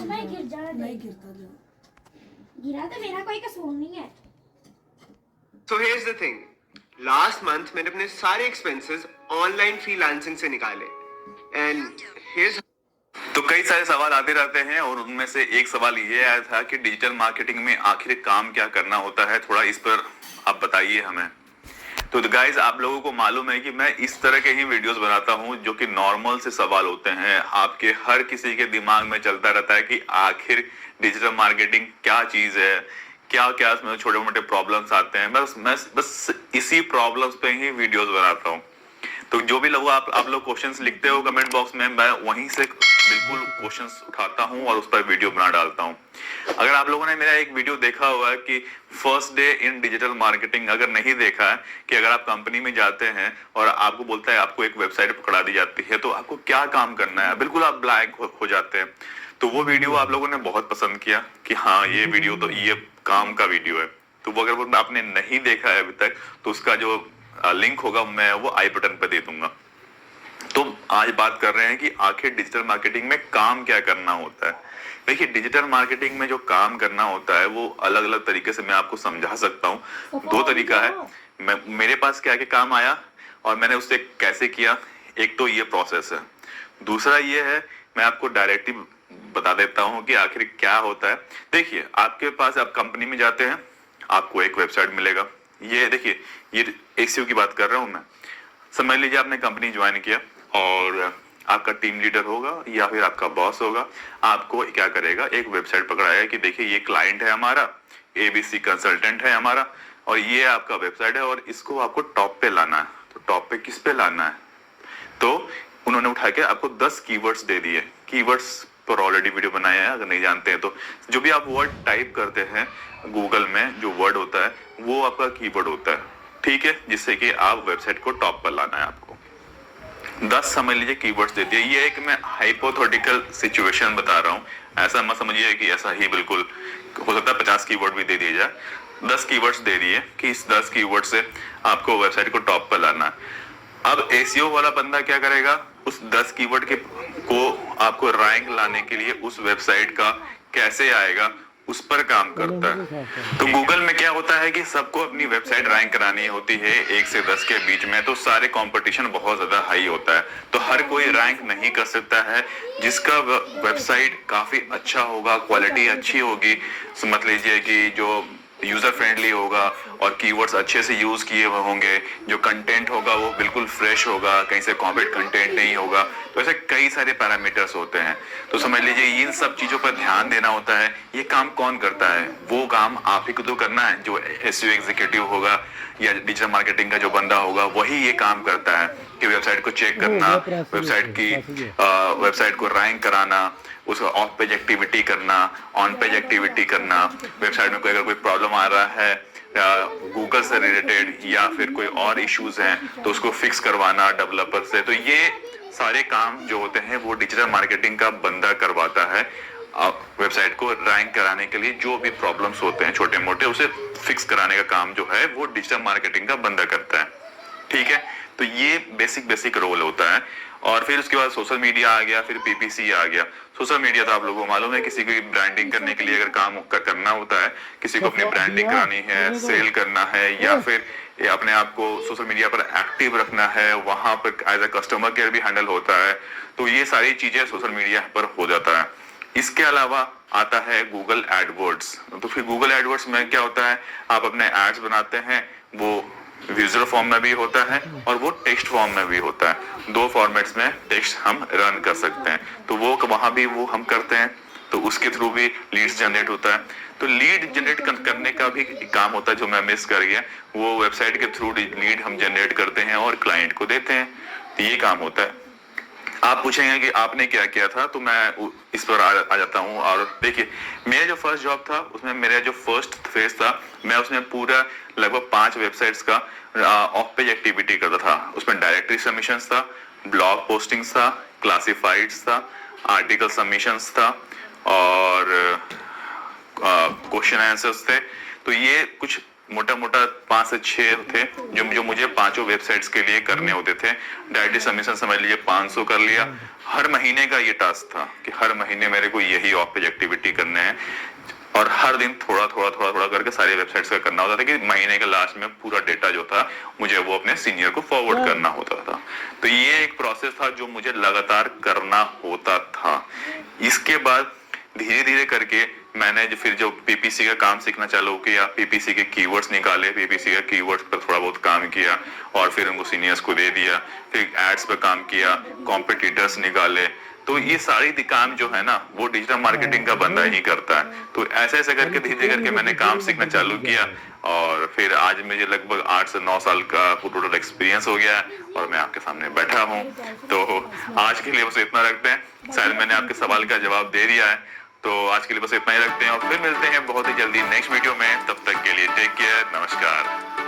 नहीं गिर जाना, नहीं गिरता जो गिरा तो मेरा कोई कसूर नहीं है। So here's the thing. Last month मैंने अपने सारे expenses ऑनलाइन फ्रीलांसिंग से निकाले and here's तो कई सारे सवाल आते रहते हैं और उनमें से एक सवाल ये आया था कि डिजिटल मार्केटिंग में आखिर काम क्या करना होता है, थोड़ा इस पर आप बताइए हमें। तो गाइज आप लोगों को मालूम है कि मैं इस तरह के ही वीडियोस बनाता हूं जो कि नॉर्मल से सवाल होते हैं, आपके हर किसी के दिमाग में चलता रहता है कि आखिर डिजिटल मार्केटिंग क्या चीज है, क्या क्या इसमें छोटे मोटे प्रॉब्लम्स आते हैं। बस इसी प्रॉब्लम्स पे ही वीडियोस बनाता हूँ। तो जो भी लोग आप लोग क्वेश्चंस लिखते हो कमेंट बॉक्स में, मैं वहीं से बिल्कुल क्वेश्चंस उठाता हूं और उस पर वीडियो बना डालता हूं। अगर आप लोगों ने मेरा एक वीडियो देखा हुआ है कि first day in digital marketing, अगर नहीं देखा है कि अगर आप कंपनी में जाते हैं और आपको बोलता है आपको एक वेबसाइट पकड़ा दी जाती है तो आपको क्या काम करना है, बिल्कुल आप ब्लैंक हो जाते हैं। तो वो वीडियो आप लोगों ने बहुत पसंद किया कि हाँ ये वीडियो तो ये काम का वीडियो है। तो वो अगर आपने नहीं देखा है अभी तक तो उसका जो लिंक होगा मैं वो आई बटन पे दे दूंगा। तो आज बात कर रहे हैं कि आखिर डिजिटल मार्केटिंग में काम क्या करना होता है। देखिए डिजिटल मार्केटिंग में जो काम करना होता है वो अलग अलग तरीके से मैं आपको समझा सकता हूँ। दो तरीका है, मेरे पास क्या क्या काम आया और मैंने उससे कैसे किया। एक तो ये प्रोसेस है, दूसरा ये है मैं आपको डायरेक्टली बता देता हूँ कि आखिर क्या होता है। देखिए आपके पास आप कंपनी में जाते हैं, आपको एक वेबसाइट मिलेगा। ये देखिए ये एसईओ की बात कर रहा हूँ मैं। समझ लीजिए आपने कंपनी ज्वाइन किया और आपका टीम लीडर होगा या फिर आपका बॉस होगा, आपको क्या करेगा, एक वेबसाइट पकड़ाएगा कि देखिए ये क्लाइंट है हमारा, एबीसी कंसल्टेंट है हमारा और ये आपका वेबसाइट है और इसको आपको टॉप पे लाना है। तो टॉप पे किस पे लाना है, तो उन्होंने उठा के आपको 10 कीवर्ड्स दे दिए। कीवर्ड्स पर ऑलरेडी वीडियो बनाया है, अगर नहीं जानते हैं तो जो भी आप वर्ड टाइप करते हैं गूगल में जो वर्ड होता है वो आपका कीवर्ड होता है, ठीक है, जिससे कि आप वेबसाइट को टॉप पर लाना है। आपको 10 समझ लीजिए कीवर्ड्स दे दिए। ये एक मैं हाइपोथेटिकल सिचुएशन बता रहा हूँ, ऐसा मत समझिए कि ऐसा ही बिल्कुल हो सकता है 50 कीवर्ड भी दे दिए जाए। 10 कीवर्ड्स दे दिए कि इस 10 कीवर्ड से आपको वेबसाइट को टॉप पर लाना है। अब एसईओ वाला बंदा क्या करेगा, उस 10 कीवर्ड के को आपको रैंक लाने के लिए उस वेबसाइट का कैसे आएगा उस पर काम करता है। तो गूगल में क्या होता है कि सबको अपनी वेबसाइट रैंक करानी होती है 1 से 10 के बीच में, तो सारे कंपटीशन बहुत ज्यादा हाई होता है। तो हर कोई रैंक नहीं कर सकता है। जिसका वेबसाइट काफी अच्छा होगा, क्वालिटी अच्छी होगी, समझ लीजिए कि जो यूजर फ्रेंडली होगा और कीवर्ड्स अच्छे से यूज किए हुए होंगे, जो कंटेंट होगा वो बिल्कुल फ्रेश होगा, कहीं से कॉपीड कंटेंट नहीं होगा, तो ऐसे कई सारे पैरामीटर्स होते हैं। तो समझ लीजिए इन सब चीजों पर ध्यान देना होता है। ये काम कौन करता है, वो काम आप ही को तो करना है। जो एसईओ एग्जीक्यूटिव होगा या डिजिटल मार्केटिंग का जो बंदा होगा वही ये काम करता है कि वेबसाइट को चेक करना, वेबसाइट को रैंक कराना, उसका ऑफ पेज एक्टिविटी करना, ऑन पेज एक्टिविटी करना, वेबसाइट में कोई अगर कोई प्रॉब्लम आ रहा है गूगल से रिलेटेड या फिर कोई और इश्यूज हैं तो उसको फिक्स करवाना डेवलपर से। तो ये सारे काम जो होते हैं वो डिजिटल मार्केटिंग का बंदा करवाता है। वेबसाइट को रैंक कराने के लिए जो भी प्रॉब्लम्स होते हैं छोटे मोटे उसे फिक्स कराने का काम जो है वो डिजिटल मार्केटिंग का बंदा करता है, ठीक है। तो ये बेसिक रोल होता है। और फिर उसके बाद सोशल मीडिया आ गया, फिर पीपीसी आ गया। सोशल मीडिया तो आप लोगों को मालूम है, किसी की ब्रांडिंग करने के लिए अगर काम करना होता है, किसी को अपनी ब्रांडिंग करानी है, सेल करना है या फिर अपने आप को सोशल मीडिया पर एक्टिव रखना है, वहां पर एज ए कस्टमर केयर भी हैंडल होता है। तो ये सारी चीजें सोशल मीडिया पर हो जाता है। इसके अलावा आता है गूगल एडवर्ड्स। तो फिर गूगल एडवर्ड्स में क्या होता है, आप अपने एड्स बनाते हैं, वो विजुअल फॉर्म में भी होता है और वो टेक्स्ट फॉर्म में भी होता है। 2 फॉर्मेट्स में टेक्स्ट हम रन कर सकते हैं, तो वो वहां भी वो हम करते हैं। तो उसके थ्रू भी लीड्स जनरेट होता है। तो लीड जनरेट करने का भी काम होता है जो मैं मिस कर गया, वो वेबसाइट के थ्रू लीड हम जनरेट करते हैं और क्लाइंट को देते हैं। तो ये काम होता है। आप पूछेंगे कि आपने क्या किया था, तो मैं इस पर आ जाता हूँ। और देखिए मेरा जो फर्स्ट जॉब था उसमें मेरा जो फर्स्ट फेज था, मैं उसमें पूरा लगभग 5 वेबसाइट्स का ऑफ पेज एक्टिविटी करता था। उसमें डायरेक्टरी सबमिशंस था, ब्लॉग पोस्टिंग्स था, क्लासिफाइड्स था, आर्टिकल सबमिशंस था और क्वेश्चन आंसर्स थे। तो ये कुछ मोटा मोटा 5 से 6 थे जो मुझे पांचों वेबसाइट्स के लिए करने होते थे। डायरेक्टली सबमिशन समझ लीजिए 500 कर लिया। हर महीने का ये टास्क था कि हर महीने मेरे को यही ऑफ पेज एक्टिविटी करने हैं और हर दिन थोड़ा थोड़ा करके सारी वेबसाइट्स का करना होता था कि महीने के लास्ट में पूरा डेटा जो था मुझे वो अपने सीनियर को फॉरवर्ड करना होता था। तो ये एक प्रोसेस था जो मुझे लगातार करना होता था। इसके बाद धीरे धीरे करके मैंने फिर जो पीपीसी का काम सीखना चालू किया, पीपीसी के कीवर्ड्स निकाले, पीपीसी के कीवर्ड्स पर थोड़ा बहुत काम किया और फिर उनको सीनियर्स को दे दिया। फिर एड्स पर काम किया, कॉम्पिटिटर्स निकाले। तो ये सारी काम जो है ना वो डिजिटल मार्केटिंग का बंदा ही करता है। तो ऐसे ऐसे करके धीरे धीरे करके मैंने काम सीखना चालू किया और फिर आज मुझे लगभग 8 से 9 साल का टोटल एक्सपीरियंस हो गया है और मैं आपके सामने बैठा हूँ। तो आज के लिए बस इतना रखते हैं। शायद मैंने आपके सवाल का जवाब दे दिया है। तो आज के लिए बस इतना ही रखते हैं और फिर मिलते हैं बहुत ही जल्दी नेक्स्ट वीडियो में। तब तक के लिए टेक केयर, नमस्कार।